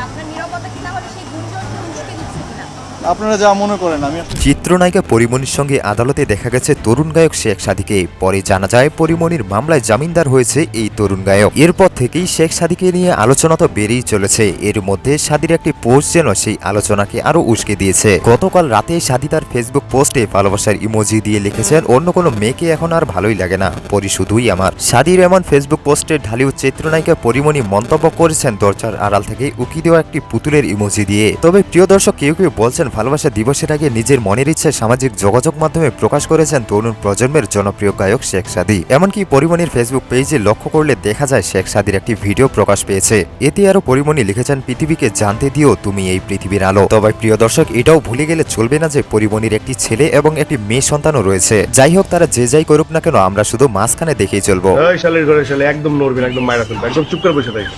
আপনার নীরবতা কি তাহলে সেই গুঞ্জনকে উস্কে দিচ্ছে কিনা? আপনারা যা মনে করেন আমি চিত্রনায়িকা পরিমণির সঙ্গে আদালতে দেখা গেছে তরুণ গায়ক শেখ সাদীকে। পরে জানা যায় পরিমণির মামলায় জামিনদার হয়েছে এই তরুণ গায়ক। এরপর থেকেই শেখ সাদীকে নিয়ে আলোচনা তো বেড়েই চলেছে। এর মধ্যে সাদীর একটি পোস্ট যেন সেই আলোচনাকে আরো উস্কে দিয়েছে। গতকাল রাতে সাদী তার ফেসবুক পোস্টে ভালোবাসার ইমোজি দিয়ে লিখেছেন, অন্য কোনো মেয়েকে এখন আর ভালোই লাগে না, পরি শুধুই আমার। সাদীর এমন ফেসবুক পোস্টে ঢালিউড চিত্রনায়িকা পরিমণি মন্তব্য করেছেন দরজার আড়াল থেকে উকি দেওয়া একটি পুতুলের ইমোজি দিয়ে। তবে প্রিয় দর্শক, কেউ কেউ বলছেন ভালোবাসা দিবসের আগে নিজের মনের ইচ্ছে সামাজিক যোগাযোগ মাধ্যমে প্রকাশ করেছেন তরুণ প্রজন্মের জনপ্রিয় গায়ক শেখ সাদী। এমনকি পরিমণির ফেসবুক পেজে লক্ষ্য করলে দেখা যায় শেখ সাদীর একটি ভিডিও প্রকাশ পেয়েছে। এতে আরো পরিমণি লিখেছেন, পৃথিবীকে জানতে দিও তুমি এই পৃথিবীর আলো। তবে প্রিয় দর্শক, এটাও ভুলে গেলে চলবে না যে পরিমণির একটি ছেলে এবং একটি মেয়ে সন্তানও রয়েছে। যাই হোক, তারা যে যাই করুক না কেন, আমরা শুধু মাঝখানে দেখেই চলবো। শালের ঘরে শালে একদম নড়বেন, একদম মায়েরা ফেলবে, একদম চুপ করে বসে থাকবে।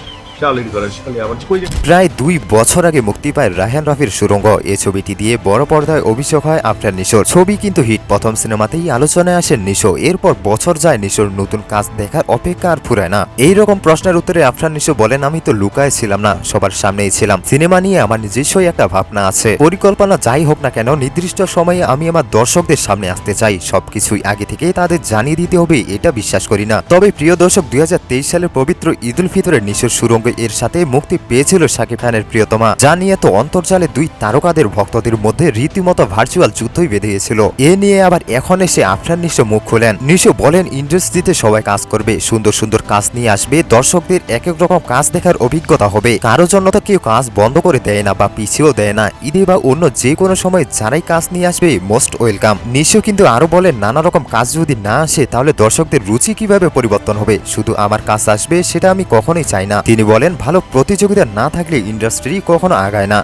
প্রায় 2 বছর আগে মুক্তি পায় রায়হান রাফির সুড়ঙ্গ। এই ছবিটি দিয়ে বড় পর্দায় অভিষেক হয় আফরান নিশোর। ছবি কিন্তু হিট। প্রথম সিনেমাতেই আলোচনায় আসেন নিশো। এরপর বছর যায়, নিশোর নতুন কাজ দেখার অপেক্ষা আর ফুরায় না। এইরকম প্রশ্নের উত্তরে আফরান নিশো বলেন, আমি তো লুকায় ছিলাম না, সবার সামনেই ছিলাম। সিনেমা নিয়ে আমার নিজস্বই একটা ভাবনা আছে। পরিকল্পনা যাই হোক না কেন, নির্দিষ্ট সময়ে আমি আমার দর্শকদের সামনে আসতে চাই। সবকিছুই আগে থেকে তাদের জানিয়ে দিতে হবে, এটা বিশ্বাস করি না। তবে প্রিয় দর্শক, 2023 সালের পবিত্র ঈদ উল ফিতরে নিশোর সুড়ঙ্গ এর সাথে মুক্তি পেয়েছিল শাকিব খানের প্রিয়তমা। যা নিয়ে তো অন্তর্জালে দুই তারকাদের ভক্তদের মধ্যে রীতিমতো ভার্চুয়াল যুদ্ধই বেঁধে গিয়েছিল। এ নিয়ে আবার এখন এসে আফরান নিশো মুখ খোলেন। নিশো বলেন, ইন্ডাস্ট্রিতে সবাই কাজ করবে, সুন্দর সুন্দর কাজ নিয়ে আসবে, দর্শকদের এক এক রকম কাজ দেখার অভিজ্ঞতা হবে। কারোর জন্য তো কেউ কাজ বন্ধ করে দেয় না বা পিছিয়েও দেয় না। ঈদে বা অন্য যে কোনো সময় যারাই কাজ নিয়ে আসবে মোস্ট ওয়েলকাম। নিশো কিন্তু আরো বলেন, নানা রকম কাজ যদি না আসে তাহলে দর্শকদের রুচি কিভাবে পরিবর্তন হবে। শুধু আমার কাজ আসবে সেটা আমি কখনোই চাই না। তিনি বলেন, ভালো প্রতিযোগিতা না থাকলে ইন্ডাস্ট্রি কখনো আগায় না।